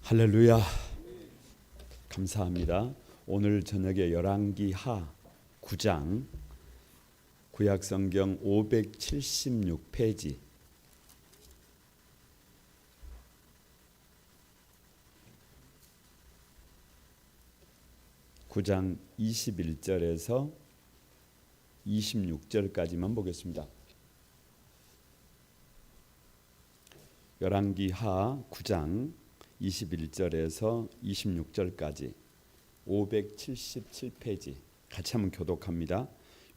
할렐루야. 감사합니다. 오늘 저녁에 열왕기하 9장 구약성경 576페이지 9장 21절에서 26절까지만 보겠습니다. 열왕기하 9장 21절에서 26절까지 577페이지 같이 한번 교독합니다.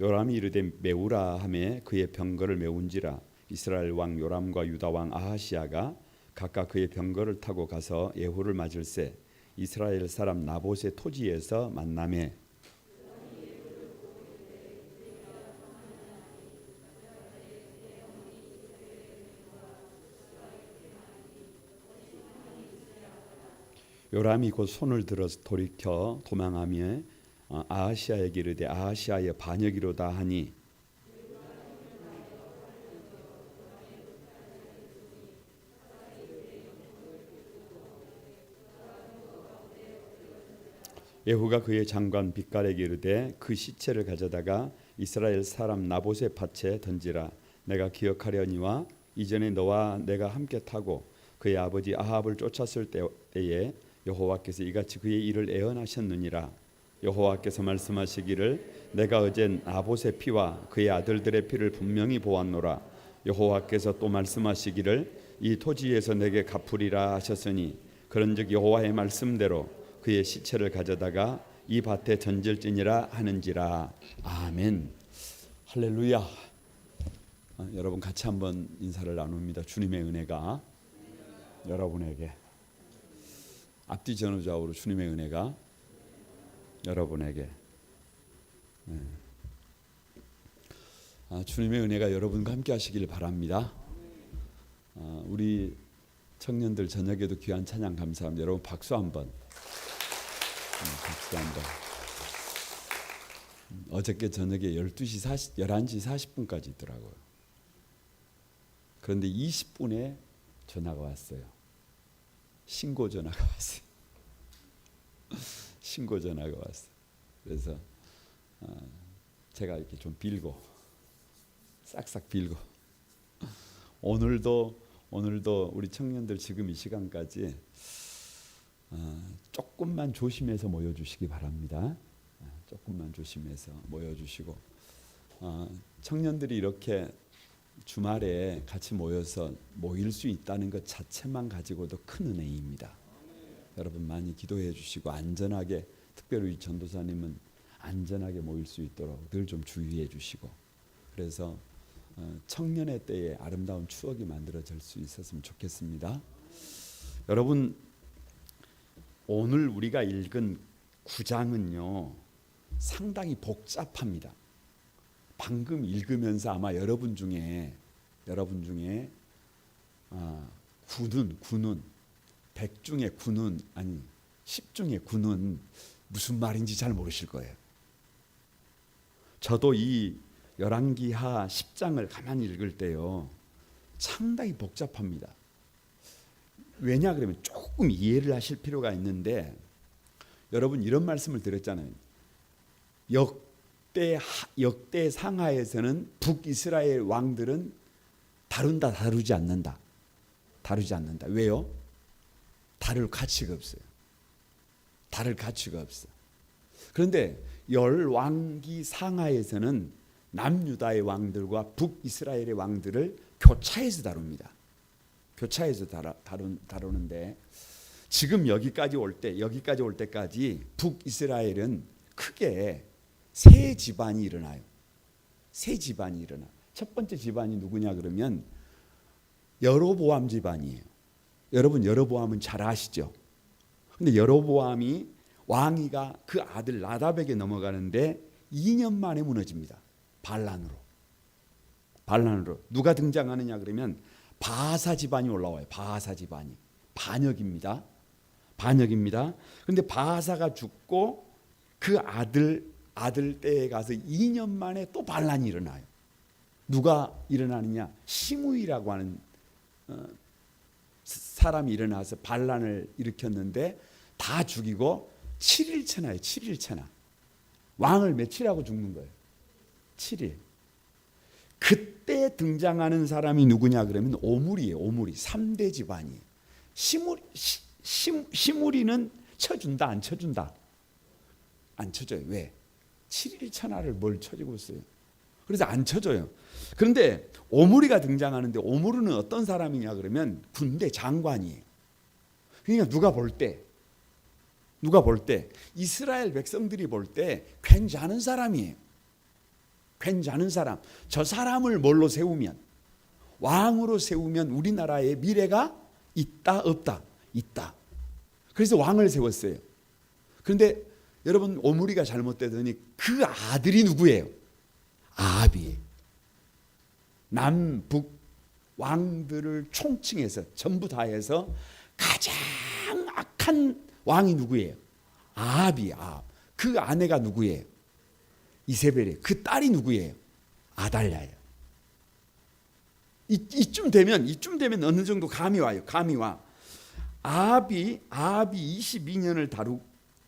요람이 이르되 메우라 하매 그의 병거를 메운지라. 이스라엘 왕 요람과 유다 왕 아하시야가 각각 그의 병거를 타고 가서 예후를 맞을새 이스라엘 사람 나봇의 토지에서 만나매 요람이 곧 손을 들어서 돌이켜 도망하며 아하시아에게 이르되 아하시아의 반역이로다 하니 예후가 그의 장관 빗갈에게 이르되 그 시체를 가져다가 이스라엘 사람 나봇의 밭에 던지라. 내가 기억하려니와 이전에 너와 내가 함께 타고 그의 아버지 아합을 쫓았을 때에 여호와께서 이같이 그의 일을 애언하셨느니라. 여호와께서 말씀하시기를 내가 어제 나봇의 피와 그의 아들들의 피를 분명히 보았노라. 여호와께서 또 말씀하시기를 이 토지에서 내게 갚으리라 하셨으니 그런즉 여호와의 말씀대로 그의 시체를 가져다가 이 밭에 던질지니라 하는지라. 아멘. 할렐루야. 여러분 같이 한번 인사를 나눕니다. 주님의 은혜가 여러분에게 앞뒤 전후좌우로 주님의 은혜가 여러분에게 주님의 은혜가 여러분과 함께 하시길 바랍니다. 우리 청년들 저녁에도 귀한 찬양 감사합니다. 여러분 박수 한번. 박수 한번. 어저께 저녁에 11시 40분까지 있더라고요. 그런데 20분에 전화가 왔어요. 신고 전화가 왔어요. 신고 전화가 왔어요. 그래서 제가 이렇게 좀 빌고 싹싹 빌고 오늘도 우리 청년들 지금 이 시간까지 조금만 조심해서 모여주시기 바랍니다. 조금만 조심해서 모여주시고 청년들이 이렇게 주말에 같이 모여서 모일 수 있다는 것 자체만 가지고도 큰 은혜입니다. 여러분 많이 기도해 주시고 안전하게, 특별히 우리 전도사님은 안전하게 모일 수 있도록 늘 좀 주의해 주시고, 그래서 청년의 때에 아름다운 추억이 만들어질 수 있었으면 좋겠습니다. 여러분 오늘 우리가 읽은 9장은요 상당히 복잡합니다. 방금 읽으면서 아마 여러분 중에 군은 100 중에 군은 아니 10 중에 군은 무슨 말인지 잘 모르실 거예요. 저도 이 열왕기하 10장을 가만히 읽을 때요 상당히 복잡합니다. 왜냐 그러면 조금 이해를 하실 필요가 있는데, 여러분 이런 말씀을 드렸잖아요. 역대 상하에서는 북이스라엘 왕들은 다루지 않는다. 왜요? 다룰 가치가 없어요. 그런데 열왕기 상하에서는 남유다의 왕들과 북이스라엘의 왕들을 교차해서 다룹니다. 교차해서 다루는데 지금 여기까지 올 때까지 북이스라엘은 크게 세 집안이 일어나요. 첫 번째 집안이 누구냐 그러면 여로보암 집안이에요. 여러분 여로보암은 잘 아시죠? 근데 여로보암이 왕위가 그 아들 나답에게 넘어가는데 2년 만에 무너집니다. 반란으로. 누가 등장하느냐 그러면 바사 집안이 올라와요. 바사 집안이 반역입니다. 그런데 바사가 죽고 그 아들 때에 가서 2년 만에 또 반란이 일어나요. 누가 일어나느냐? 시므이라고 하는 사람이 일어나서 반란을 일으켰는데 다 죽이고 7일 천하예요. 7일 천하. 왕을 며칠하고 죽는 거예요. 7일. 그때 등장하는 사람이 누구냐 그러면 오므리예요. 오므리. 3대 집안이에요. 시므리는 쳐준다 안 쳐준다? 안 쳐줘요. 왜? 7일 천하를 뭘 쳐주고 있어요. 그래서 안 쳐줘요. 그런데 오므리가 등장하는데 오므리는 어떤 사람이냐 그러면 군대 장관이에요. 그러니까 누가 볼 때 이스라엘 백성들이 볼 때 괜찮은 사람이에요. 괜찮은 사람. 저 사람을 뭘로 세우면, 왕으로 세우면 우리나라의 미래가 있다 없다? 있다. 그래서 왕을 세웠어요. 그런데 여러분 오므리가 잘못되더니 그 아들이 누구예요? 아합이에요. 남북 왕들을 총칭해서 전부 다 해서 가장 악한 왕이 누구예요? 아합이에요. 아합. 그 아내가 누구예요? 이세벨이에요. 그 딸이 누구예요? 아달랴예요. 이쯤 되면 어느 정도 감이 와요. 감이 와. 아합이 22년을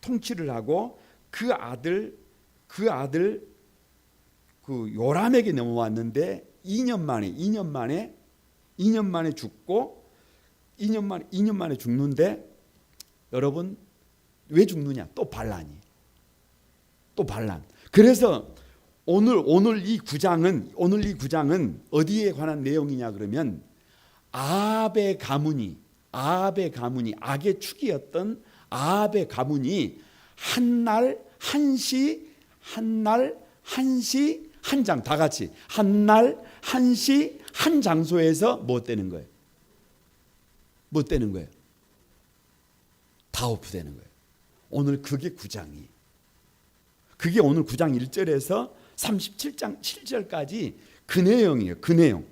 통치를 하고 그 아들 그 요람에게 넘어왔는데 2년 만에 죽고 2년 만에 죽는데 여러분 왜 죽느냐? 또 반란이에요. 또 반란. 그래서 오늘 이 구장은 어디에 관한 내용이냐 그러면 아합의 가문이 악의 축이었던 아합의 가문이 한날 한시 한 장 다 같이 한날 한시 한 장소에서 뭐 되는 거예요? 뭐 되는 거예요? 다오프 되는 거예요. 오늘 그게 구장이. 그게 오늘 9장 1절에서 37장 7절까지 그 내용이에요. 그 내용.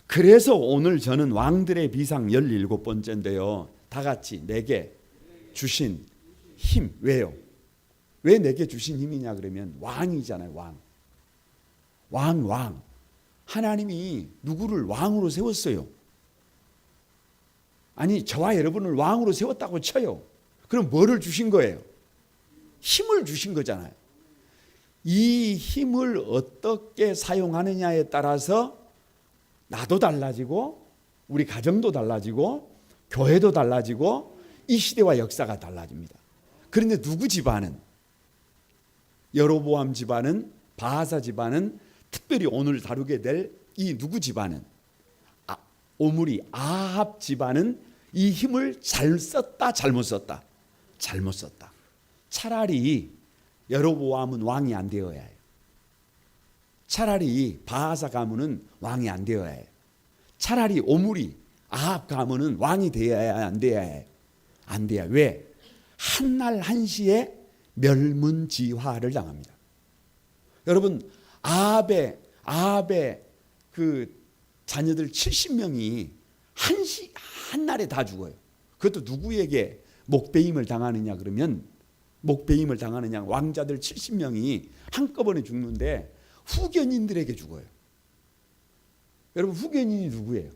그래서 오늘 저는 왕들의 비상 17번째인데요. 다 같이 내게 주신 힘. 왜요? 왜 내게 주신 힘이냐 그러면 왕이잖아요. 왕. 하나님이 누구를 왕으로 세웠어요. 아니 저와 여러분을 왕으로 세웠다고 쳐요. 그럼 뭐를 주신 거예요? 힘을 주신 거잖아요. 이 힘을 어떻게 사용하느냐에 따라서 나도 달라지고 우리 가정도 달라지고 교회도 달라지고 이 시대와 역사가 달라집니다. 그런데 누구 집안은, 여로보암 집안은, 바하사 집안은, 특별히 오늘 다루게 될 이 누구 집안은, 오므리 아합 집안은 이 힘을 잘 썼다 잘못 썼다? 잘못 썼다. 차라리 여로보암은 왕이 안 되어야 해요. 차라리 바하사 가문은 왕이 안 되어야 해요. 차라리 오므리 아합 가문은 왕이 되어야 안 돼야 해요. 안 돼야. 왜? 한날 한시에 멸문지화를 당합니다. 여러분 아합의 그 자녀들 70명이 한날에 다 죽어요. 그것도 누구에게 목배임을 당하느냐 그러면 왕자들 70명이 한꺼번에 죽는데 후견인들에게 죽어요. 여러분 후견인이 누구예요?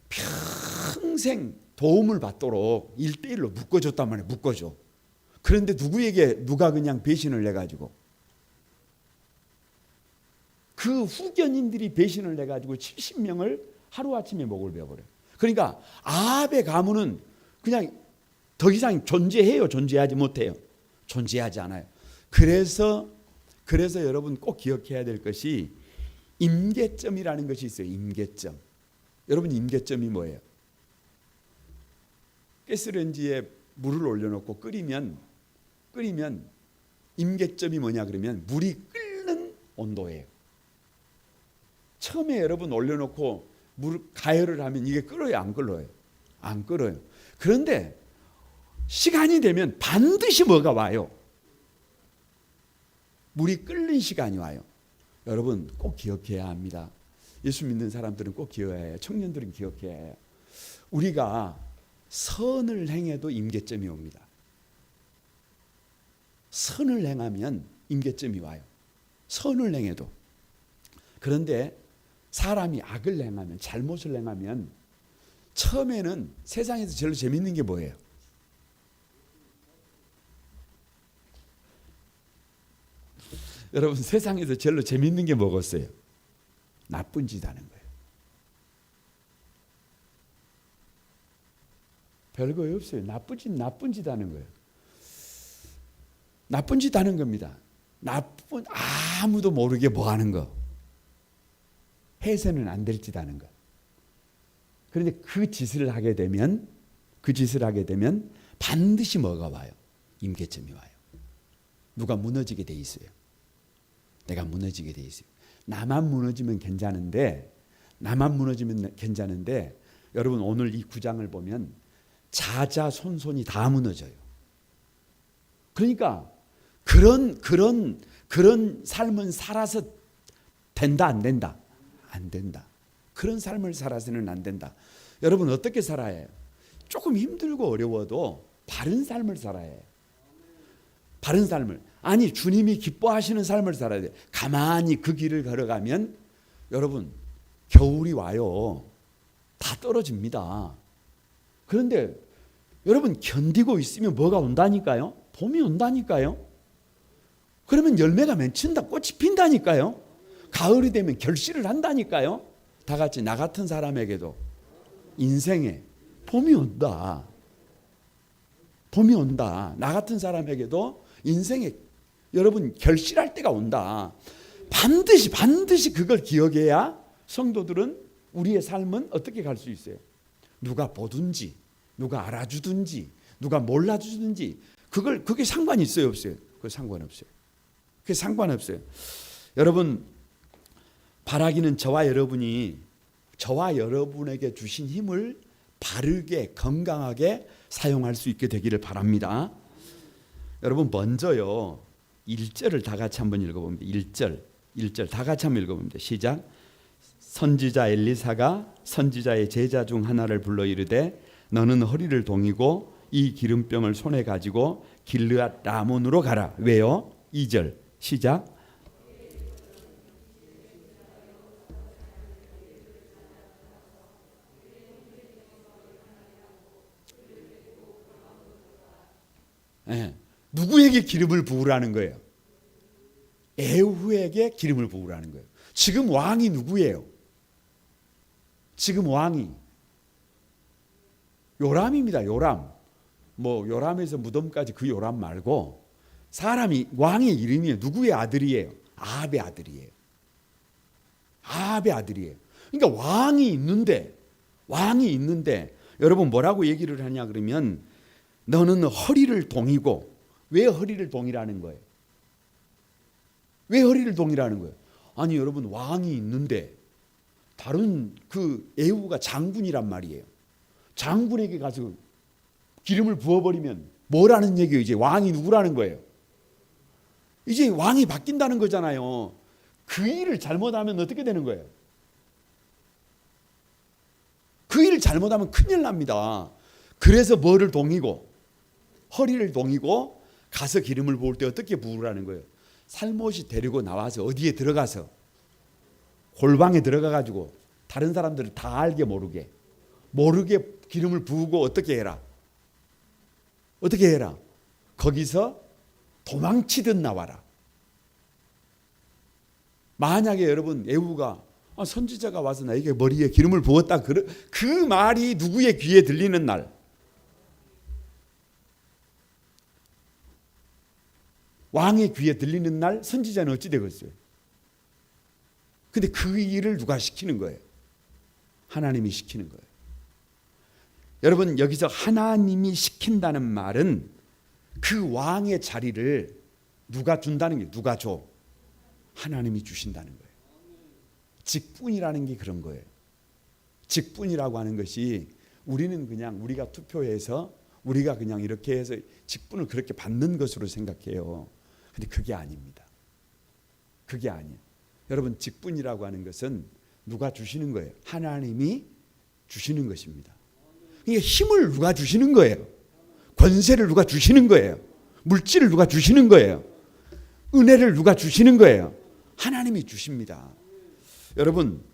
평생 도움을 받도록 1:1로 묶어줬단 말이에요. 묶어줘. 그런데 누가 그냥 배신을 해가지고 그 후견인들이 배신을 해가지고 70명을 하루아침에 목을 베어버려요. 그러니까 아합의 가문은 그냥 더 이상 존재해요? 존재하지 못해요? 존재하지 않아요. 그래서 여러분 꼭 기억해야 될 것이 임계점이라는 것이 있어요. 임계점. 여러분 임계점이 뭐예요? 가스레인지에 물을 올려놓고 끓이면 임계점이 뭐냐 그러면 물이 끓는 온도예요. 처음에 여러분 올려놓고 물 가열을 하면 이게 끓어요? 안 끓어요? 안 끓어요. 그런데 시간이 되면 반드시 뭐가 와요? 물이 끓는 시간이 와요. 여러분 꼭 기억해야 합니다. 예수 믿는 사람들은 꼭 기억해야 해요. 청년들은 기억해야 해요. 우리가 선을 행해도 임계점이 옵니다. 선을 행하면 임계점이 와요. 선을 행해도. 그런데 사람이 악을 행하면, 잘못을 행하면 처음에는 세상에서 제일 재밌는 게 뭐예요? 여러분, 세상에서 제일 재밌는 게 뭐겠어요? 나쁜 짓 하는 거예요. 별거 없어요. 나쁜 짓 하는 거예요. 나쁜 짓 하는 겁니다. 아무도 모르게 뭐 하는 거. 해서는 안 될 짓 하는 거. 그런데 그 짓을 하게 되면 반드시 뭐가 와요? 임계점이 와요. 누가 무너지게 돼 있어요. 내가 무너지게 돼 있어요. 나만 무너지면 괜찮은데 여러분 오늘 이 9장을 보면 자자손손이 다 무너져요. 그러니까 그런 삶은 살아서 된다 안 된다? 안 된다. 그런 삶을 살아서는 안 된다. 여러분 어떻게 살아야 해요? 조금 힘들고 어려워도 바른 삶을 살아야 해요. 바른 삶을. 아니 주님이 기뻐하시는 삶을 살아야 돼요. 가만히 그 길을 걸어가면 여러분 겨울이 와요. 다 떨어집니다. 그런데 여러분 견디고 있으면 뭐가 온다니까요? 봄이 온다니까요? 그러면 열매가 맺힌다. 꽃이 핀다니까요? 가을이 되면 결실을 한다니까요? 다 같이 나 같은 사람에게도 인생에 봄이 온다. 봄이 온다. 나 같은 사람에게도 인생에 여러분 결실할 때가 온다. 반드시 그걸 기억해야 성도들은 우리의 삶은 어떻게 갈 수 있어요? 누가 보든지 누가 알아주든지 누가 몰라주든지 그게 상관이 있어요 없어요? 그거 상관없어요. 그게 상관없어요. 여러분 바라기는 저와 여러분에게 주신 힘을 바르게 건강하게 사용할 수 있게 되기를 바랍니다. 여러분 먼저요 1절을 다 같이 한번 읽어봅니다. 1절 다 같이 한번 읽어봅니다. 시작. 선지자 엘리사가 선지자의 제자 중 하나를 불러 이르되 너는 허리를 동이고 이 기름병을 손에 가지고 길르앗 라몬으로 가라. 왜요? 2절 시작. 네. 누구에게 기름을 부으라는 거예요? 에후에게 기름을 부으라는 거예요. 지금 왕이 누구예요? 지금 왕이 요람입니다. 요람. 요람에서 무덤까지 그 요람 말고 사람이 왕의 이름이에요. 누구의 아들이에요? 아합의 아들이에요. 아합의 아들이에요. 그러니까 왕이 있는데 여러분 뭐라고 얘기를 하냐 그러면 너는 허리를 동이고 왜 허리를 동이라는 거예요? 왜 허리를 동이라는 거예요? 아니 여러분 왕이 있는데 다른 그 에후가 장군이란 말이에요. 장군에게 가서 기름을 부어버리면 뭐라는 얘기예요? 이제 왕이 누구라는 거예요? 이제 왕이 바뀐다는 거잖아요. 그 일을 잘못하면 어떻게 되는 거예요? 그 일을 잘못하면 큰일 납니다. 그래서 뭐를 동이고 허리를 동이고 가서 기름을 부을 때 어떻게 부으라는 거예요? 살못이 데리고 나와서 어디에 들어가서 골방에 들어가가지고 다른 사람들을 다 알게 모르게 기름을 부으고 어떻게 해라? 거기서 도망치듯 나와라. 만약에 여러분 에후가 선지자가 와서 나에게 머리에 기름을 부었다 그 말이 누구의 귀에 들리는 날 왕의 귀에 들리는 날 선지자는 어찌 되겠어요? 근데 그 일을 누가 시키는 거예요? 하나님이 시키는 거예요. 여러분 여기서 하나님이 시킨다는 말은 그 왕의 자리를 누가 준다는 게 누가 줘? 하나님이 주신다는 거예요. 직분이라는 게 그런 거예요. 직분이라고 하는 것이 우리는 그냥 우리가 투표해서 우리가 그냥 이렇게 해서 직분을 그렇게 받는 것으로 생각해요. 근데 그게 아닙니다. 그게 아니에요. 여러분 직분이라고 하는 것은 누가 주시는 거예요? 하나님이 주시는 것입니다. 이게 힘을 누가 주시는 거예요? 권세를 누가 주시는 거예요? 물질을 누가 주시는 거예요? 은혜를 누가 주시는 거예요? 하나님이 주십니다. 여러분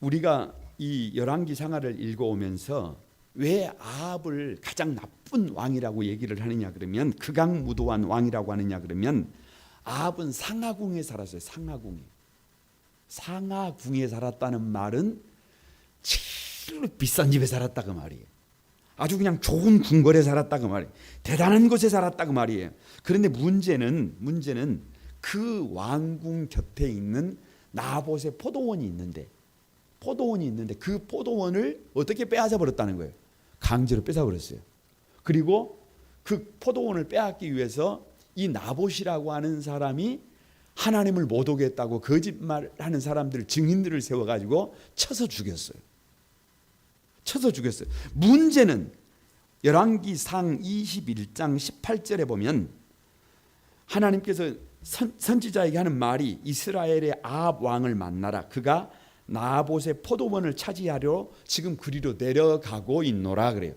우리가 이 열왕기 상하를 읽어오면서 왜 아합을 가장 나쁜 왕이라고 얘기를 하느냐 그러면, 극악무도한 왕이라고 하느냐 그러면, 아합은 상하궁에 살았어요. 상하궁에 살았다는 말은 제일 비싼 집에 살았다 그 말이에요. 아주 그냥 좋은 궁궐에 살았다 그 말이에요. 대단한 곳에 살았다 그 말이에요. 그런데 문제는 그 왕궁 곁에 있는 나봇의 포도원이 있는데 그 포도원을 어떻게 빼앗아 버렸다는 거예요. 강제로 뺏어 버렸어요. 그리고 그 포도원을 빼앗기 위해서 이 나봇이라고 하는 사람이 하나님을 못 오게 했다고 거짓말하는 사람들, 증인들을 세워가지고 쳐서 죽였어요. 문제는 열왕기상 21장 18절에 보면 하나님께서 선지자에게 하는 말이, 이스라엘의 아합 왕을 만나라. 그가 나봇의 포도원을 차지하려 지금 그리로 내려가고 있노라 그래요.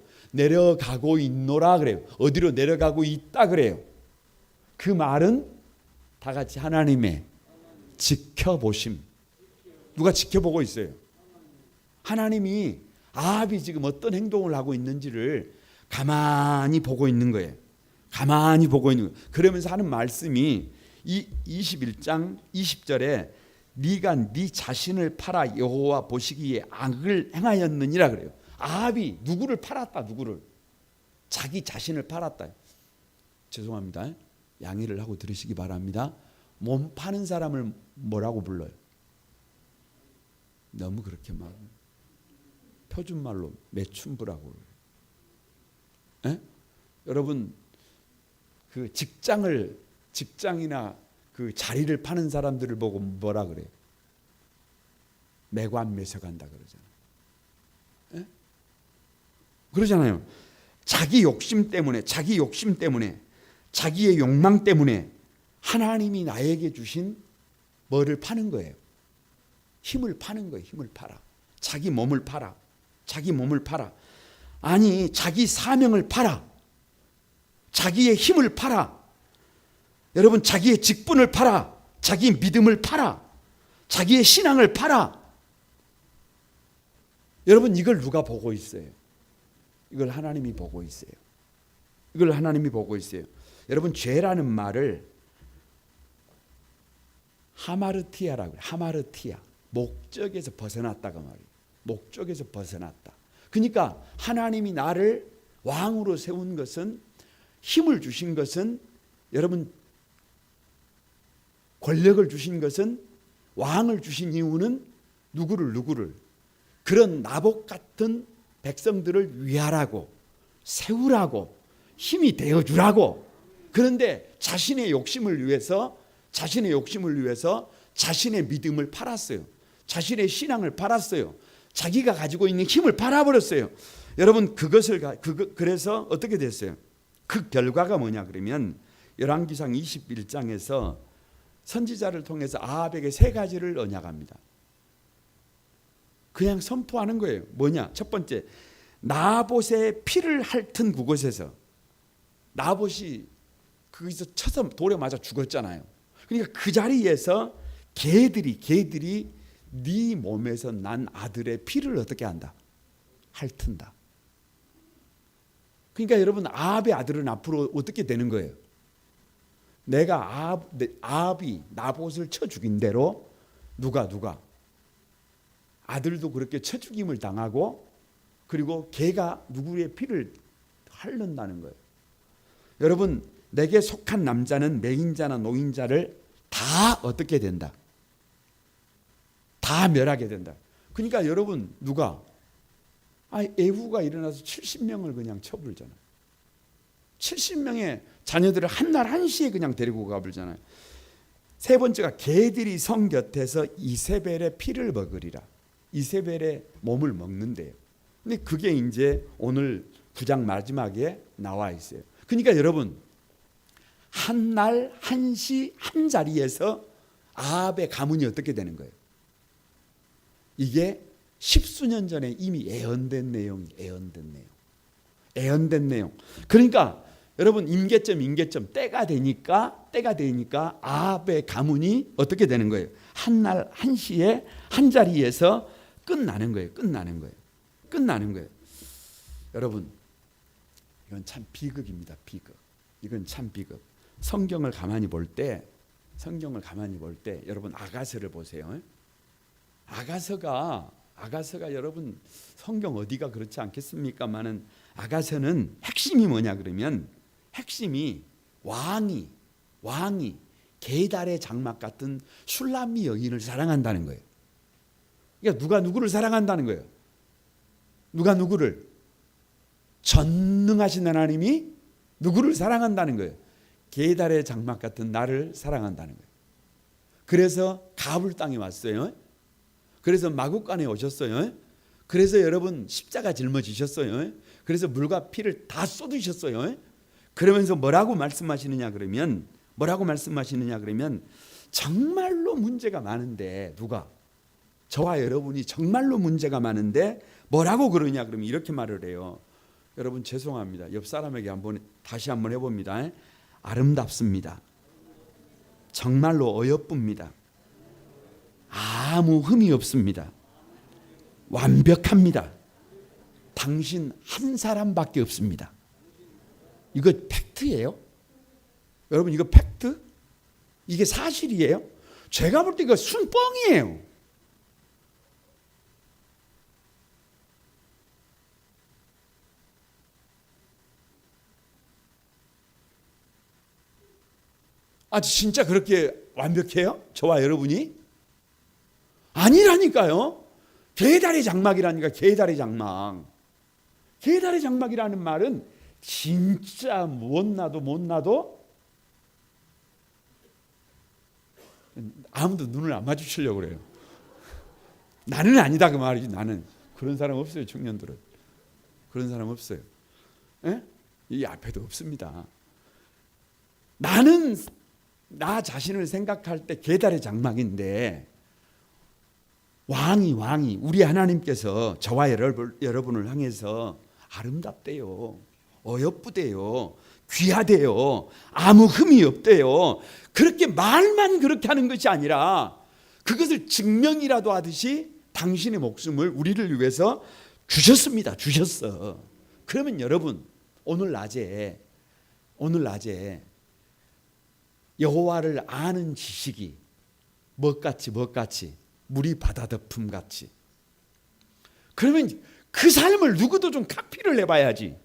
어디로 내려가고 있다 그래요. 그 말은 다 같이 하나님의 지켜보심. 누가 지켜보고 있어요? 하나님이 아합이 지금 어떤 행동을 하고 있는지를 가만히 보고 있는 거예요. 그러면서 하는 말씀이 이 21장 20절에 네가 네 자신을 팔아 여호와 보시기에 악을 행하였느니라 그래요. 아합이 누구를 팔았다. 자기 자신을 팔았다. 죄송합니다. 양해를 하고 들으시기 바랍니다. 몸 파는 사람을 뭐라고 불러요? 너무 그렇게 막 표준말로 매춘부라고. 여러분 그 직장이나 그 자리를 파는 사람들을 보고 뭐라 그래요? 매관매석한다 그러잖아요. 그러잖아요. 자기 욕심 때문에, 자기의 욕망 때문에 하나님이 나에게 주신 뭐를 파는 거예요? 힘을 파는 거예요. 힘을 팔아. 자기 몸을 팔아. 아니, 자기 사명을 팔아. 자기의 힘을 팔아. 여러분, 자기의 직분을 팔아. 자기 믿음을 팔아. 자기의 신앙을 팔아. 여러분, 이걸 누가 보고 있어요? 이걸 하나님이 보고 있어요. 여러분, 죄라는 말을 하마르티아라고 해요. 하마르티아. 목적에서 벗어났다가 말이에요. 목적에서 벗어났다. 그러니까 하나님이 나를 왕으로 세운 것은, 힘을 주신 것은, 여러분 권력을 주신 것은, 왕을 주신 이유는 누구를 그런 나봇 같은 백성들을 위하라고, 세우라고, 힘이 되어주라고. 그런데 자신의 욕심을 위해서 자신의 믿음을 팔았어요. 자신의 신앙을 팔았어요. 자기가 가지고 있는 힘을 팔아버렸어요. 여러분, 그래서 어떻게 됐어요? 그 결과가 뭐냐 그러면 열왕기상 21장에서 선지자를 통해서 아합에게 3가지를 언약합니다. 그냥 선포하는 거예요. 뭐냐? 첫 번째, 나봇의 피를 핥은 그곳에서, 나봇이 거기서 쳐서 돌에 맞아 죽었잖아요. 그러니까 그 자리에서 개들이 네 몸에서 난 아들의 피를 어떻게 한다? 핥은다. 그러니까 여러분, 아합의 아들은 앞으로 어떻게 되는 거예요? 내가 아합이 나봇을 쳐 죽인 대로 누가 아들도 그렇게 쳐 죽임을 당하고, 그리고 개가 누구의 피를 핥는다는 거예요. 여러분, 내게 속한 남자는 맹인자나 노인자를 다 어떻게 된다? 다 멸하게 된다. 그러니까 여러분, 에후가 일어나서 70명을 그냥 쳐불잖아요. 70명의 자녀들을 한날 한시에 그냥 데리고 가불잖아요. 3번째가 개들이 성 곁에서 이세벨의 피를 먹으리라. 이세벨의 몸을 먹는데요. 근데 그게 이제 오늘 9장 마지막에 나와 있어요. 그러니까 여러분, 한날 한시 한 자리에서 아합의 가문이 어떻게 되는 거예요? 이게 10수년 전에 이미 예언된 내용. 그러니까 여러분, 임계점 때가 되니까 아합의 가문이 어떻게 되는 거예요? 한날 한시에 한 자리에서 끝나는 거예요. 끝나는 거예요. 끝나는 거예요. 여러분, 이건 참 비극입니다. 비극. 이건 참 비극. 성경을 가만히 볼 때 여러분 아가서를 보세요. 아가서가 여러분 성경 어디가 그렇지 않겠습니까만은 아가서는 핵심이 뭐냐 그러면 핵심이 왕이 게달의 장막 같은 슐람미 여인을 사랑한다는 거예요. 그러니까 누가 누구를 사랑한다는 거예요. 누가 누구를? 전능하신 하나님이 누구를 사랑한다는 거예요. 게달의 장막 같은 나를 사랑한다는 거예요. 그래서 가불 땅에 왔어요. 그래서 마국간에 오셨어요. 그래서 여러분 십자가 짊어지셨어요. 그래서 물과 피를 다 쏟으셨어요. 그러면서 뭐라고 말씀하시느냐 그러면 정말로 문제가 많은데 누가? 저와 여러분이 정말로 문제가 많은데 뭐라고 그러냐 그러면 이렇게 말을 해요. 여러분 죄송합니다. 옆 사람에게 다시 한번 해봅니다. 아름답습니다. 정말로 어여쁩니다. 아무 흠이 없습니다. 완벽합니다. 당신 한 사람밖에 없습니다. 이거 팩트예요? 여러분 이거 팩트? 이게 사실이에요? 제가 볼 때 이거 순뻥이에요. 아 진짜 그렇게 완벽해요? 저와 여러분이? 아니라니까요. 게달의 장막이라니까. 게달의 장막. 게달의 장막이라는 말은 진짜 못나도 아무도 눈을 안 마주치려고 그래요. 나는 아니다 그 말이지. 나는 그런 사람 없어요. 청년들은 그런 사람 없어요. 에? 이 앞에도 없습니다. 나는 나 자신을 생각할 때 게달의 장막인데 왕이 우리 하나님께서 저와 여러분을 향해서 아름답대요. 어여쁘대요. 귀하대요. 아무 흠이 없대요. 그렇게 말만 그렇게 하는 것이 아니라 그것을 증명이라도 하듯이 당신의 목숨을 우리를 위해서 주셨습니다. 주셨어. 그러면 여러분 오늘 낮에 여호와를 아는 지식이 뭐같이 물이 바다 덮음 같이. 그러면 그 삶을 누구도 좀 카피를 해봐야지.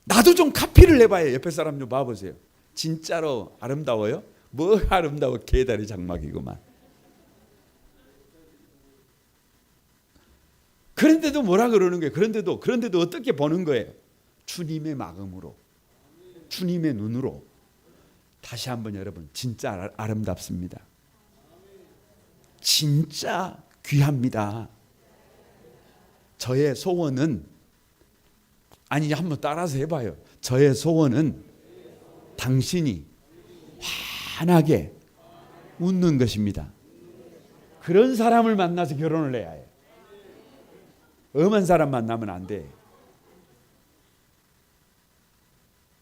나도 좀 카피를 해봐요. 옆에 사람 좀 봐보세요. 진짜로 아름다워요? 뭐 아름다워. 게달의 장막이구만. 그런데도 뭐라 그러는 거예요? 그런데도 어떻게 보는 거예요? 주님의 마음으로, 주님의 눈으로. 다시 한번 여러분 진짜 아름답습니다. 진짜 귀합니다. 저의 소원은 아니 한번 따라서 해봐요. 저의 소원은 당신이 환하게 웃는 것입니다. 그런 사람을 만나서 결혼을 해야 해요. 엄한 사람 만나면 안 돼.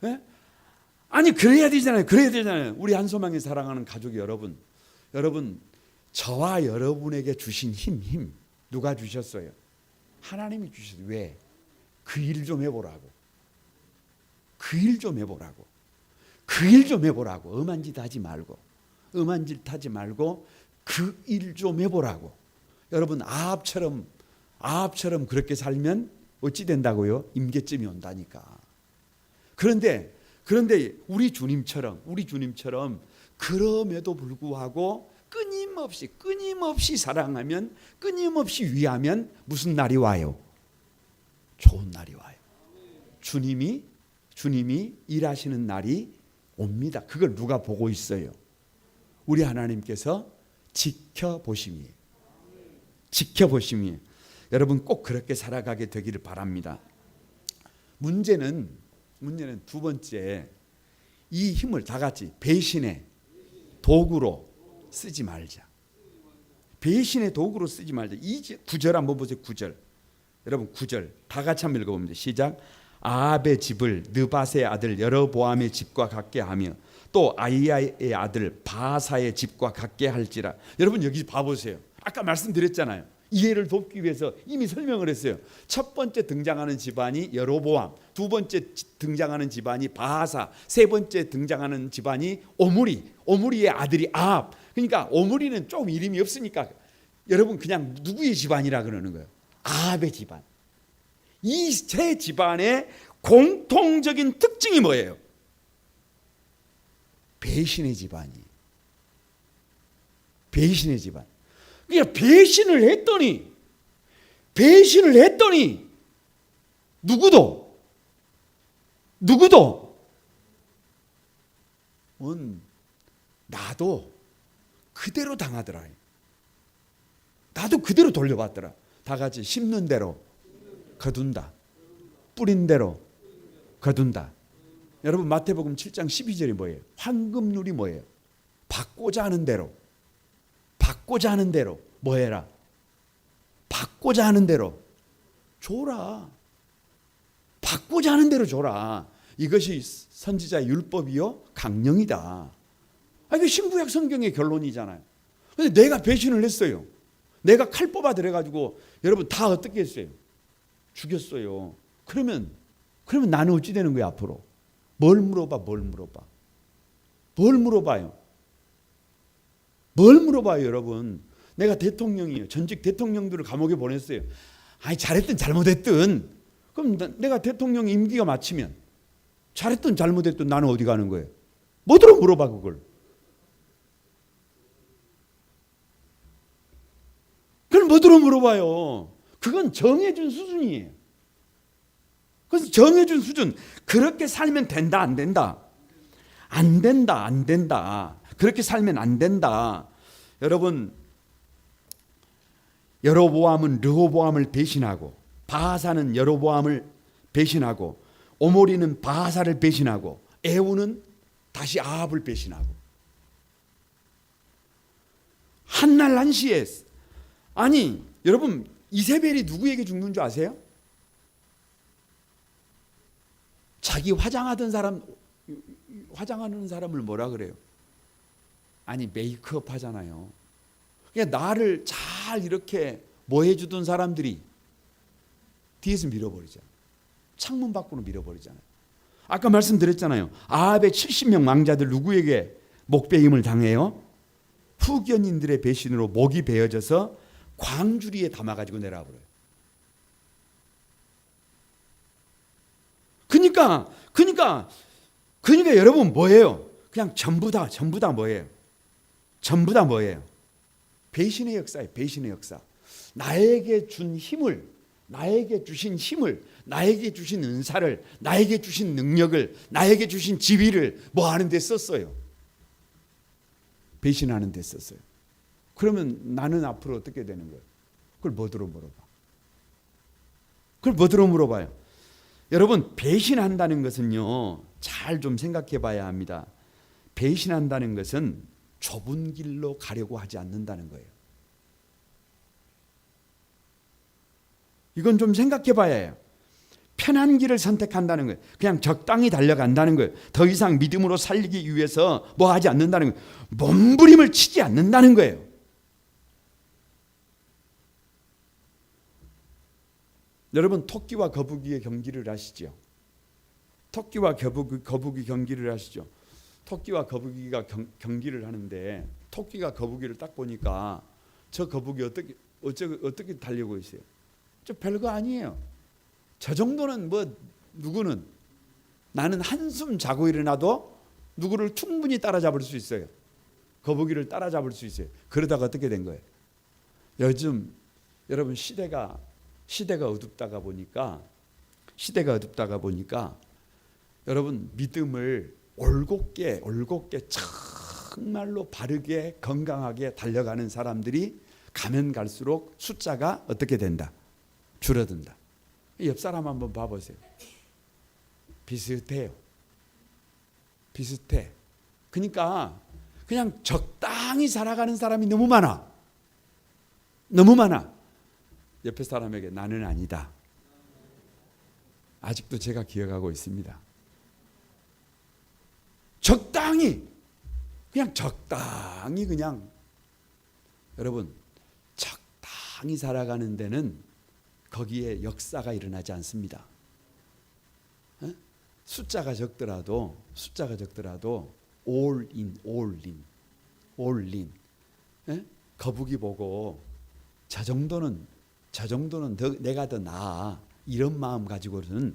네? 아니 그래야 되잖아요. 우리 한소망이 사랑하는 가족 여러분, 저와 여러분에게 주신 힘 누가 주셨어요? 하나님이 주셨어요. 왜? 그 일 좀 해보라고. 그 일 좀 해보라고. 엄한 짓 하지 말고 그 일 좀 해보라고. 여러분 아합처럼 그렇게 살면 어찌 된다고요? 임계점이 온다니까. 그런데 우리 주님처럼 그럼에도 불구하고 끊임없이 사랑하면, 끊임없이 위하면 무슨 날이 와요? 좋은 날이 와요. 주님이 일하시는 날이 옵니다. 그걸 누가 보고 있어요? 우리 하나님께서 지켜보심이에요. 여러분 꼭 그렇게 살아가게 되기를 바랍니다. 문제는 두 번째, 이 힘을 다 같이 배신의 도구로 쓰지 말자. 배신의 도구로 쓰지 말자. 이 9절 한번 보세요. 9절. 여러분 9절 다 같이 한번 읽어봅니다. 시작. 아합의 집을 느밧의 아들 여로보암의 집과 같게 하며 또 아히야의 아들 바하사의 집과 같게 할지라. 여러분 여기 봐보세요. 아까 말씀드렸잖아요. 이해를 돕기 위해서 이미 설명을 했어요. 첫 번째 등장하는 집안이 여로보암, 두 번째 등장하는 집안이 바하사, 세 번째 등장하는 집안이 오므리, 오므리의 아들이 아합. 그러니까 오므리는 좀 이름이 없으니까 여러분 그냥 누구의 집안이라 그러는 거예요? 아합의 집안. 이 세 집안의 공통적인 특징이 뭐예요? 배신의 집안이. 배신의 집안. 그러니까 배신을 했더니 누구도 나도 그대로 당하더라. 나도 그대로 돌려받더라. 다 같이 심는 대로 거둔다. 뿌린 대로 거둔다. 여러분 마태복음 7장 12절이 뭐예요? 황금률이 뭐예요? 받고자 하는 대로 뭐 해라? 받고자 하는 대로 줘라. 받고자 하는 대로 줘라. 이것이 선지자의 율법이요 강령이다. 이게 신구약 성경의 결론이잖아요. 근데 내가 배신을 했어요. 내가 칼 뽑아 들여가지고 여러분 다 어떻게 했어요? 죽였어요. 그러면 나는 어찌 되는 거야 앞으로? 뭘 물어봐요? 뭘 물어봐요 여러분? 내가 대통령이에요. 전직 대통령들을 감옥에 보냈어요. 아니 잘했든 잘못했든 그럼 내가 대통령 임기가 마치면 잘했든 잘못했든 나는 어디 가는 거예요? 뭐들어 물어봐 그걸. 그걸 뭐들어 물어봐요. 그건 정해준 수준이에요. 그래서 정해준 수준. 그렇게 살면 된다 안 된다? 안 된다. 그렇게 살면 안 된다. 여러분 여로보암은 르호보암을 배신하고 바하사는 여로보암을 배신하고 오므리는 바하사를 배신하고 에후는 다시 아합을 배신하고 한날 한시에 아니 여러분 이세벨이 누구에게 죽는 줄 아세요? 자기 화장하는 사람을 뭐라 그래요? 아니 메이크업 하잖아요. 그러니까 나를 잘 이렇게 뭐 해주던 사람들이 뒤에서 밀어버리잖아요. 창문 밖으로 밀어버리잖아요. 아까 말씀드렸잖아요. 아합의 70명 왕자들 누구에게 목베임을 당해요? 후견인들의 배신으로 목이 베어져서 광주리에 담아가지고 내려와버려요. 그러니까 여러분 뭐예요? 그냥 전부 다 뭐예요? 전부 다 뭐예요? 배신의 역사예요. 배신의 역사. 나에게 주신 힘을, 나에게 주신 은사를, 나에게 주신 능력을, 나에게 주신 지위를 뭐 하는 데 썼어요? 배신하는 데 썼어요. 그러면 나는 앞으로 어떻게 되는 거예요? 그걸 뭐들어 물어봐요? 여러분 배신한다는 것은요, 잘 좀 생각해 봐야 합니다. 배신한다는 것은 좁은 길로 가려고 하지 않는다는 거예요. 이건 좀 생각해 봐야 해요. 편한 길을 선택한다는 거예요. 그냥 적당히 달려간다는 거예요. 더 이상 믿음으로 살기 위해서 뭐 하지 않는다는 거예요. 몸부림을 치지 않는다는 거예요. 여러분 토끼와 거북이의 경기를 아시죠? 토끼와 거북이 경기를 아시죠? 토끼와 거북이가 경기를 하는데 토끼가 거북이를 딱 보니까 저 거북이 어떻게 달리고 있어요? 저 별거 아니에요. 저 정도는 뭐 누구는 나는 한숨 자고 일어나도 누구를 충분히 따라잡을 수 있어요. 거북이를 따라잡을 수 있어요. 그러다가 어떻게 된 거예요? 요즘 여러분 시대가 어둡다가 보니까 여러분 믿음을 올곧게 정말로 바르게 건강하게 달려가는 사람들이 가면 갈수록 숫자가 어떻게 된다? 줄어든다. 옆 사람 한번 봐보세요. 비슷해. 그러니까 그냥 적당히 살아가는 사람이 너무 많아. 옆에 사람에게 나는 아니다. 아직도 제가 기억하고 있습니다. 적당히 여러분 적당히 조용히 살아가는 데는 거기에 역사가 일어나지 않습니다. 숫자가 적더라도 all in. 거북이 보고 저 정도는 내가 더 나아, 이런 마음 가지고는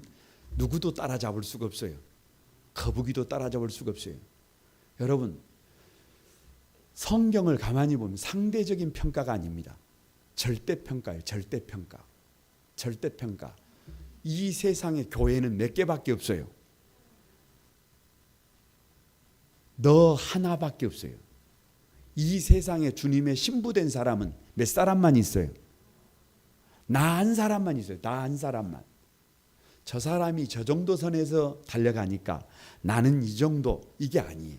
누구도 따라잡을 수가 없어요. 거북이도 따라잡을 수가 없어요. 여러분, 성경을 가만히 보면 상대적인 평가가 아닙니다. 절대평가예요. 절대평가. 이 세상의 교회는 몇 개밖에 없어요. 너 하나밖에 없어요. 이 세상에 주님의 신부된 사람은 몇 사람만 있어요? 나 한 사람만 있어요. 나 한 사람만. 저 사람이 저 정도 선에서 달려가니까 나는 이 정도. 이게 아니에요.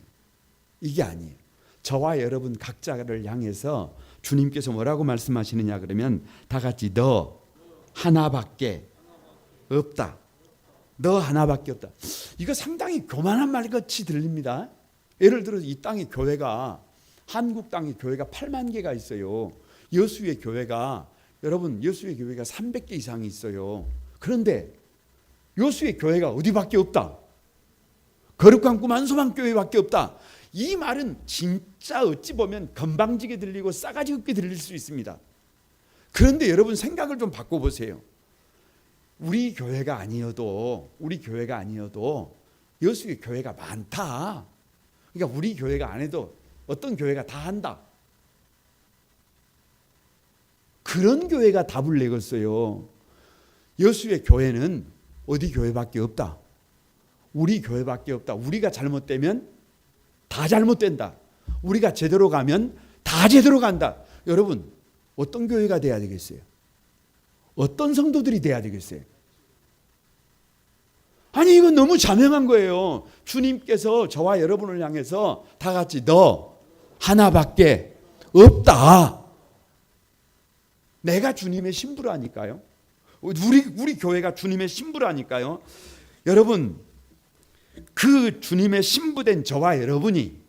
저와 여러분 각자를 향해서 주님께서 뭐라고 말씀하시느냐 그러면 다 같이 너 하나밖에 없다. 너 하나밖에 없다. 이거 상당히 교만한 말같이 들립니다. 예를 들어서 이 땅에 교회가, 한국 땅에 교회가 8만 개가 있어요. 여수의 교회가, 여러분 여수의 교회가 300개 이상이 있어요. 그런데 여수의 교회가 어디밖에 없다. 거룩한 꿈 한소망 교회밖에 없다. 이 말은 진짜 어찌 보면 건방지게 들리고 싸가지 없게 들릴 수 있습니다. 그런데 여러분 생각을 좀 바꿔보세요. 우리 교회가 아니어도 여수의 교회가 많다. 그러니까 우리 교회가 안 해도 어떤 교회가 다 한다. 그런 교회가 답을 내겠어요. 여수의 교회는 어디 교회밖에 없다. 우리 교회밖에 없다. 우리가 잘못되면 다 잘못된다. 우리가 제대로 가면 다 제대로 간다. 여러분, 어떤 교회가 돼야 되겠어요? 어떤 성도들이 돼야 되겠어요? 아니, 이건 너무 자명한 거예요. 주님께서 저와 여러분을 향해서 다 같이 너 하나밖에 없다. 내가 주님의 신부라니까요. 우리 교회가 주님의 신부라니까요. 여러분, 그 주님의 신부된 저와 여러분이,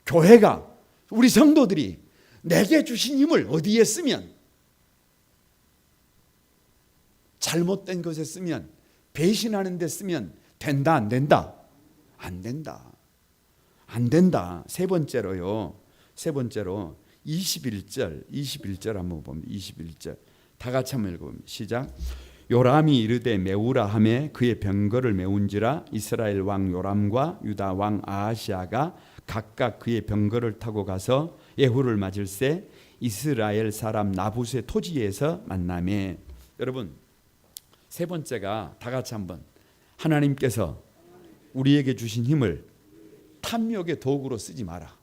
교회가, 우리 성도들이 내게 주신 힘을 어디에 쓰면, 잘못된 것에 쓰면, 배신하는 데 쓰면 된다, 안 된다? 안 된다. 세 번째로 21절 한번 보면 21절 다 같이 한번 읽어봅니다. 시작. 요람이 이르되 메우라 하매 그의 병거를 메운지라. 이스라엘 왕 요람과 유다 왕 아하시아가 각각 그의 병거를 타고 가서 예후를 맞을새 이스라엘 사람 나봇의 토지에서 만나매. 여러분, 세 번째가 다 같이 한번, 하나님께서 우리에게 주신 힘을 탐욕의 도구로 쓰지 마라.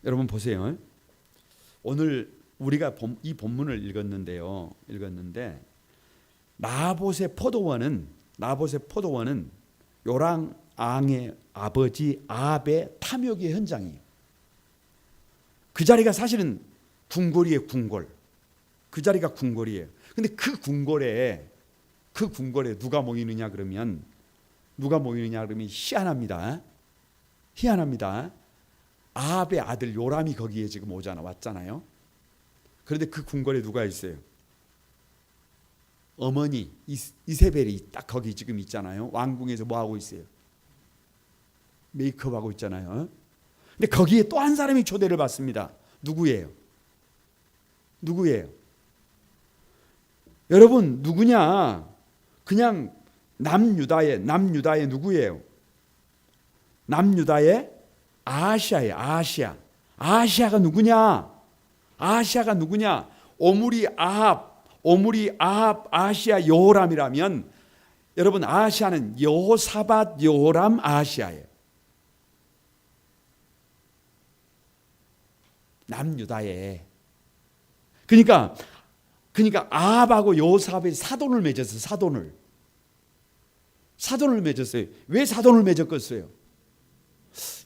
여러분 보세요. 오늘 우리가 이 본문을 읽었는데 나봇의 포도원은 요람 왕의 아버지 아합의 탐욕의 현장이에요. 그 자리가 사실은 궁궐이에요. 그 자리가 궁궐이에요. 근데 그 궁궐에 누가 모이느냐 그러면 희한합니다. 아합의 아들 요람이 거기에 지금 왔잖아요. 그런데 그 궁궐에 누가 있어요? 어머니 이세벨이 딱 거기 지금 있잖아요. 왕궁에서 뭐 하고 있어요? 메이크업 하고 있잖아요. 근데 거기에 또 한 사람이 초대를 받습니다. 누구예요? 여러분, 누구냐? 그냥 남유다의 누구예요? 남유다의 아하시아예요. 아하시아가 누구냐? 오므리 아합, 아하시아, 여호람이라면 여러분, 아하시아는 여호사밧, 여호람, 아하시아예요. 남유다에. 그러니까 아합하고 여호사밧이 사돈을 맺었어요. 사돈을 맺었어요. 왜 사돈을 맺었겠어요?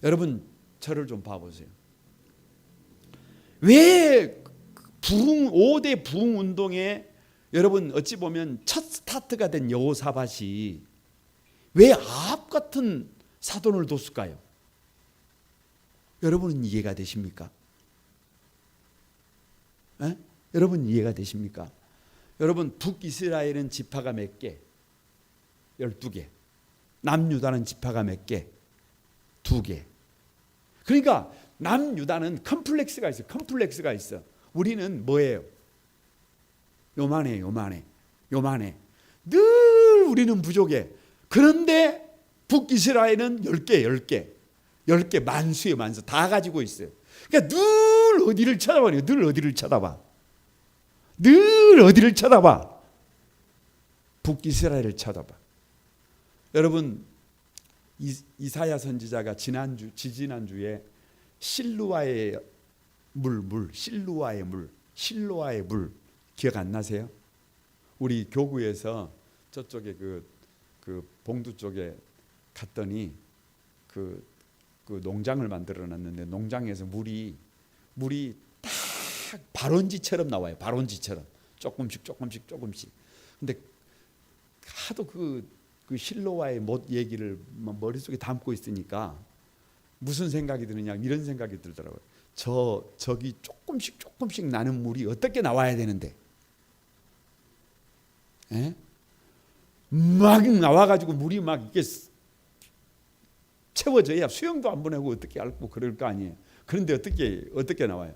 여러분, 저를 좀 봐보세요. 왜 5대 부흥 운동에 여러분 어찌 보면 첫 스타트가 된 여호사밧이 왜 아합 같은 사돈을 뒀을까요? 여러분은 이해가 되십니까? 에? 여러분 이해가 되십니까? 여러분 북이스라엘은 지파가 몇 개? 12개. 남유다는 지파가 몇 개? 2개. 그러니까 남유다는 컴플렉스가 있어. 컴플렉스가 있어. 우리는 뭐예요? 요만해. 늘 우리는 부족해. 그런데 북이스라엘은 10개 만수예요. 만수. 다 가지고 있어요. 그러니까 늘 어디를 쳐다봐요. 늘 어디를 쳐다봐. 북이스라엘을 쳐다봐. 여러분 이사야 선지자가 지지난주에 실로아의 물 기억 안 나세요? 우리 교구에서 저쪽에 그 봉두 쪽에 갔더니 그 농장을 만들어 놨는데 농장에서 물이 딱 발원지처럼 나와요. 발원지처럼 조금씩. 근데 하도 그 실로와의 못 얘기를 머릿속에 담고 있으니까 무슨 생각이 드느냐 이런 생각이 들더라고요. 저기 조금씩 나는 물이 어떻게 나와야 되는데, 에? 막 나와가지고 물이 막 이게 채워져야 수영도 안 보내고 어떻게 앓고 그럴 거 아니에요. 그런데 어떻게 나와요?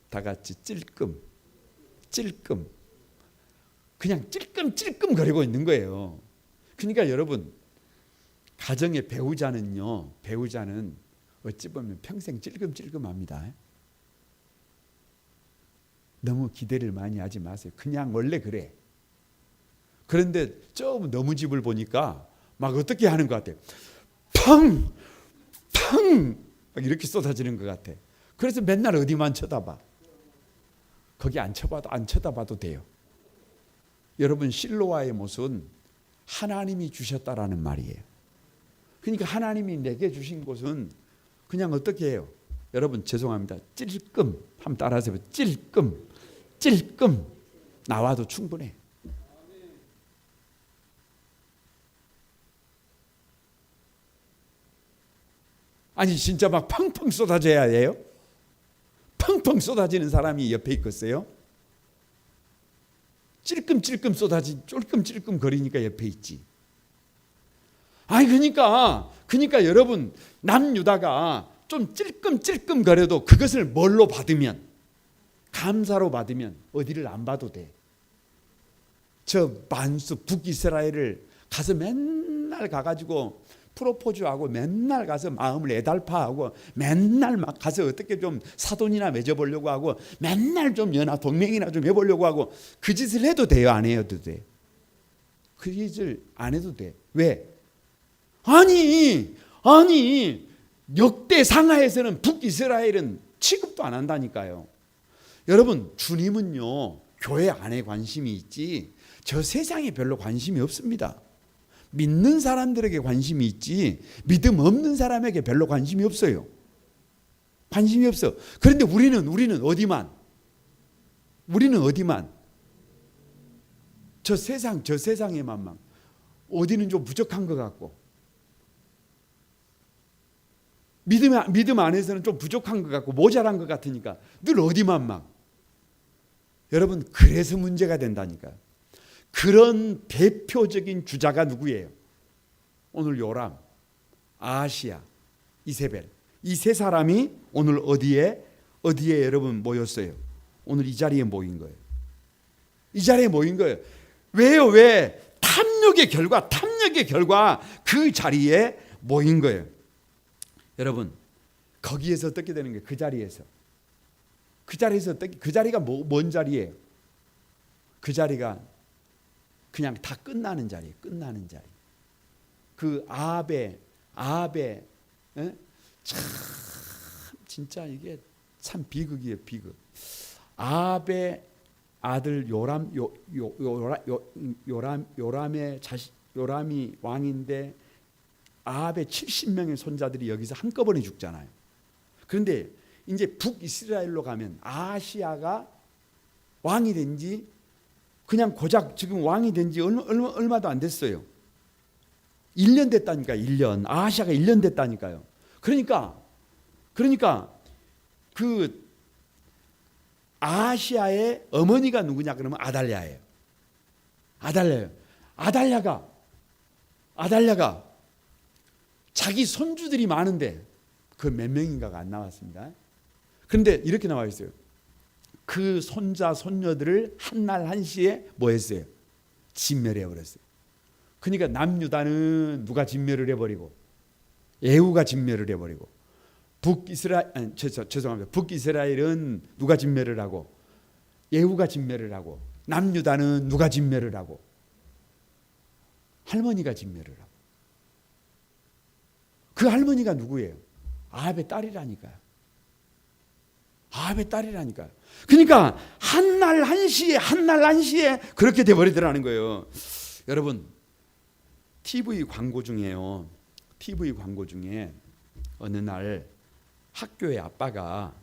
다 같이 찔끔 그냥 찔끔 거리고 있는 거예요. 그러니까 여러분 가정의 배우자는 어찌 보면 평생 찔끔합니다. 너무 기대를 많이 하지 마세요. 그냥 원래 그래. 그런데 저 너무 집을 보니까 막 어떻게 하는 것 같아요. 팡 막 이렇게 쏟아지는 것 같아. 그래서 맨날 어디만 쳐다봐. 거기 안 쳐다봐도 돼요. 여러분 실로와의 못은 하나님이 주셨다라는 말이에요. 그러니까 하나님이 내게 주신 곳은 그냥 어떻게 해요? 여러분 죄송합니다. 찔끔 한번 따라하세요. 찔끔 나와도 충분해. 아니 진짜 막 펑펑 쏟아져야 해요? 펑펑 쏟아지는 사람이 옆에 있겠어요? 찔끔 찔끔 거리니까 옆에 있지. 아니 그러니까 여러분 남유다가 좀 찔끔 거려도 그것을 뭘로 받으면, 감사로 받으면 어디를 안 봐도 돼. 저 만수 북이스라엘을 가서 맨날 가가지고 프로포즈하고 맨날 가서 마음을 애달파하고 맨날 막 가서 어떻게 좀 사돈이나 맺어보려고 하고 맨날 좀 연하 동맹이나 좀 해보려고 하고 그 짓을 해도 돼요? 안 해도 돼? 그 짓을 안 해도 돼. 왜? 아니 역대 상하에서는 북이스라엘은 취급도 안 한다니까요. 여러분 주님은요 교회 안에 관심이 있지 저 세상에 별로 관심이 없습니다. 믿는 사람들에게 관심이 있지 믿음 없는 사람에게 별로 관심이 없어요. 관심이 없어. 그런데 우리는 어디만 저 세상에만 막 어디는 좀 부족한 것 같고 믿음 안에서는 좀 부족한 것 같고 모자란 것 같으니까 늘 어디만 막. 여러분 그래서 문제가 된다니까요. 그런 대표적인 주자가 누구예요? 오늘 요람, 아하시야, 이세벨 이 세 사람이 오늘 어디에 여러분 모였어요? 오늘 이 자리에 모인 거예요. 이 자리에 모인 거예요. 왜요? 왜? 탐욕의 결과 그 자리에 모인 거예요. 여러분 거기에서 어떻게 되는 거예요? 그 자리에서 어떻게, 그 자리가 뭔 자리예요? 그 자리가 그냥 다 끝나는 자리예요. 끝나는 자리. 그 아합의 참 진짜 이게 참 비극이에요. 비극. 아합의 아들 요람의 자식 요람이 왕인데 아합의 70명의 손자들이 여기서 한꺼번에 죽잖아요. 그런데 이제 북이스라엘로 가면 아하시야가 왕이 된 지 그냥 고작 지금 왕이 된 지 얼마도 안 됐어요. 1년 됐다니까. 1년. 아하시야가 1년 됐다니까요. 그러니까 그 아시아의 어머니가 누구냐 그러면 아달랴예요. 아달랴가 자기 손주들이 많은데 그 몇 명인가가 안 나왔습니다. 그런데 이렇게 나와 있어요. 그 손자 손녀들을 한날 한시에 뭐 했어요? 진멸해 버렸어요. 그러니까 남유다는 누가 진멸을 해버리고 예후가 진멸을 해버리고 북이스라엘은 누가 진멸을 하고 예후가 진멸을 하고 남유다는 누가 진멸을 하고 할머니가 진멸을 하고. 그 할머니가 누구예요? 아합의 딸이라니까요. 그러니까 한날 한시에 그렇게 돼버리더라는 거예요. 여러분 TV 광고 중에 어느 날 학교의 아빠가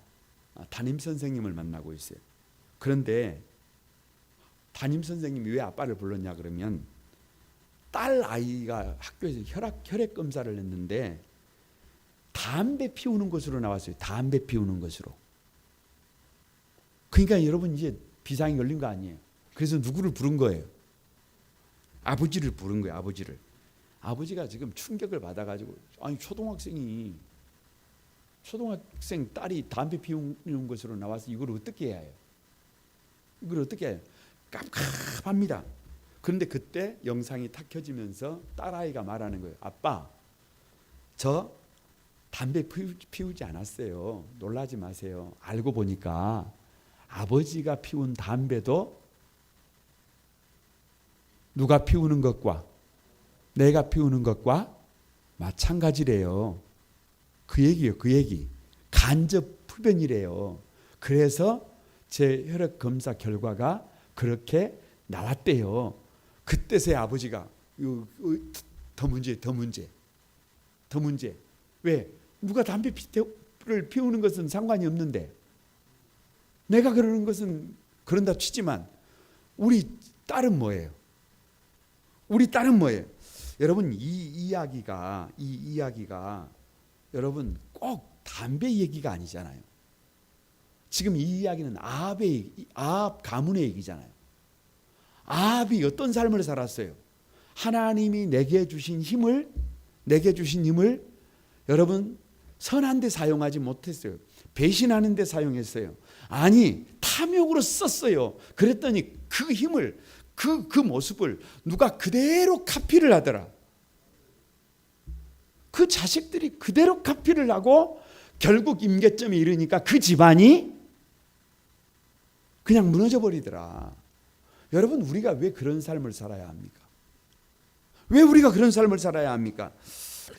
담임 선생님을 만나고 있어요. 그런데 담임 선생님이 왜 아빠를 불렀냐 그러면 딸 아이가 학교에서 혈액 검사를 했는데 담배 피우는 것으로 나왔어요. 담배 피우는 것으로. 그러니까 여러분 이제 비상이 걸린 거 아니에요. 그래서 누구를 부른 거예요? 아버지를 부른 거예요. 아버지가 지금 충격을 받아가지고 아니 초등학생 딸이 담배 피우는 것으로 나와서 이걸 어떻게 해야 해요? 깝깝합니다. 그런데 그때 영상이 탁 켜지면서 딸아이가 말하는 거예요. 아빠, 저 담배 피우지 않았어요. 놀라지 마세요. 알고 보니까 아버지가 피운 담배도 누가 피우는 것과 내가 피우는 것과 마찬가지래요. 그 얘기. 간접 흡연이래요. 그래서 제 혈액 검사 결과가 그렇게 나왔대요. 그때서야 아버지가 더 문제. 왜? 누가 담배를 피우는 것은 상관이 없는데 내가 그러는 것은 그런다 치지만 우리 딸은 뭐예요? 여러분 이 이야기가 여러분 꼭 담배 얘기가 아니잖아요. 지금 이 이야기는 아합 가문의 얘기잖아요. 아합이 어떤 삶을 살았어요? 하나님이 내게 주신 힘을 여러분 선한 데 사용하지 못했어요. 배신하는 데 사용했어요. 아니 탐욕으로 썼어요. 그랬더니 그 힘을 그 모습을 누가 그대로 카피를 하더라. 그 자식들이 그대로 카피를 하고 결국 임계점에 이르니까 그 집안이 그냥 무너져 버리더라. 여러분 우리가 왜 그런 삶을 살아야 합니까?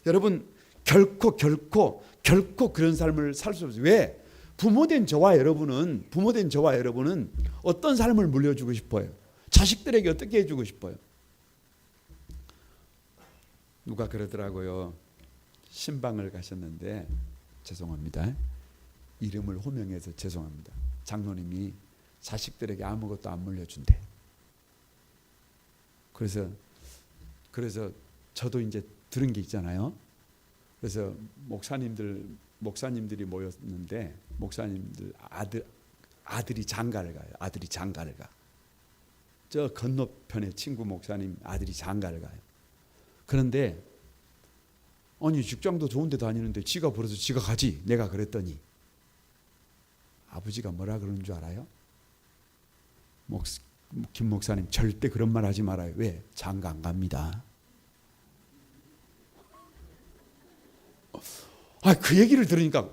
여러분 결코 그런 삶을 살 수 없어요. 왜? 부모된 저와 여러분은 어떤 삶을 물려주고 싶어요? 자식들에게 어떻게 해주고 싶어요? 누가 그러더라고요. 신방을 가셨는데 죄송합니다. 이름을 호명해서 죄송합니다. 장로님이 자식들에게 아무것도 안 물려준대. 그래서 저도 이제 들은 게 있잖아요. 그래서 목사님들이 모였는데 목사님들 아들이 장가를 가요. 저 건너편에 친구 목사님 아들이 장가를 가요. 그런데 아니 직장도 좋은 데 다니는데 지가 벌어서 지가 가지. 내가 그랬더니 아버지가 뭐라 그러는 줄 알아요? 김 목사님 절대 그런 말 하지 말아요. 왜? 장가 안 갑니다. 그 얘기를 들으니까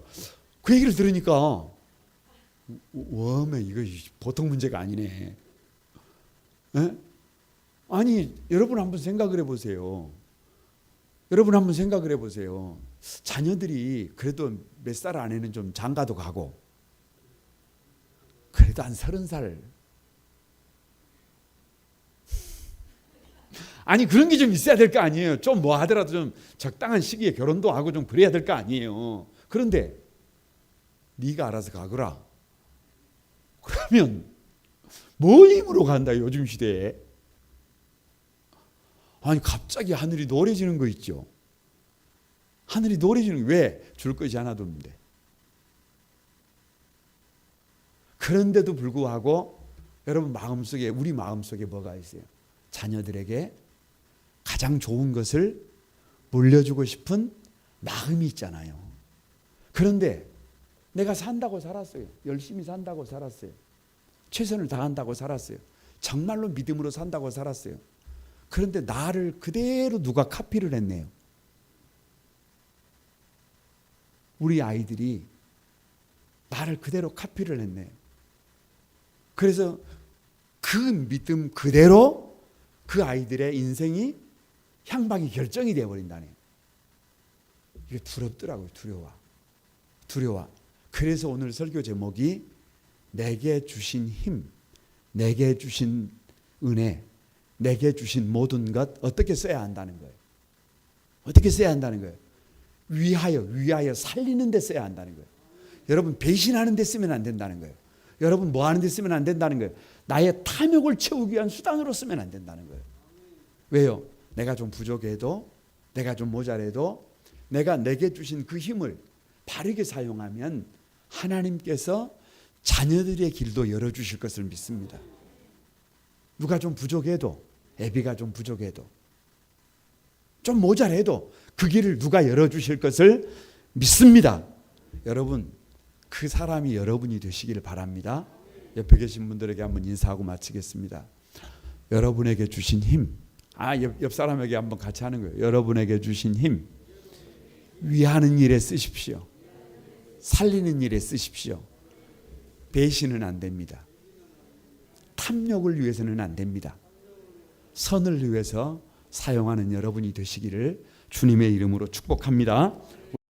웜에 이거 보통 문제가 아니네. 에? 아니 여러분 한번 생각을 해보세요. 자녀들이 그래도 몇 살 안에는 좀 장가도 가고 그래도 한 30살 아니 그런 게 좀 있어야 될 거 아니에요. 좀 뭐 하더라도 좀 적당한 시기에 결혼도 하고 좀 그래야 될 거 아니에요. 그런데 네가 알아서 가거라. 그러면 뭐 힘으로 간다 요즘 시대에. 아니 갑자기 하늘이 노래지는 거 있죠. 하늘이 노래지는 게 왜? 줄 것이 하나도 없는데. 그런데도 불구하고 여러분 마음속에, 우리 마음속에 뭐가 있어요? 자녀들에게 가장 좋은 것을 물려주고 싶은 마음이 있잖아요. 그런데 내가 산다고 살았어요. 열심히 산다고 살았어요. 최선을 다한다고 살았어요. 정말로 믿음으로 산다고 살았어요. 그런데 나를 그대로 누가 카피를 했네요. 우리 아이들이 나를 그대로 카피를 했네요. 그래서 그 믿음 그대로 그 아이들의 인생이 향방이 결정이 되어버린다네요. 이게 두렵더라고요. 두려워. 그래서 오늘 설교 제목이 내게 주신 힘, 내게 주신 은혜, 내게 주신 모든 것 어떻게 써야 한다는 거예요. 어떻게 써야 한다는 거예요. 위하여 살리는 데 써야 한다는 거예요. 여러분 배신하는 데 쓰면 안 된다는 거예요. 여러분 뭐 하는 데 쓰면 안 된다는 거예요. 나의 탐욕을 채우기 위한 수단으로 쓰면 안 된다는 거예요. 왜요? 내가 좀 부족해도, 내가 좀 모자라도 내가 내게 주신 그 힘을 바르게 사용하면 하나님께서 자녀들의 길도 열어주실 것을 믿습니다. 누가 좀 부족해도, 애비가 좀 부족해도, 좀 모자라도 그 길을 누가 열어주실 것을 믿습니다. 여러분, 그 사람이 여러분이 되시기를 바랍니다. 옆에 계신 분들에게 한번 인사하고 마치겠습니다. 여러분에게 주신 힘, 옆 사람에게 한번 같이 하는 거예요. 여러분에게 주신 힘, 위하는 일에 쓰십시오. 살리는 일에 쓰십시오. 배신은 안 됩니다. 탐욕을 위해서는 안 됩니다. 선을 위해서 사용하는 여러분이 되시기를 주님의 이름으로 축복합니다.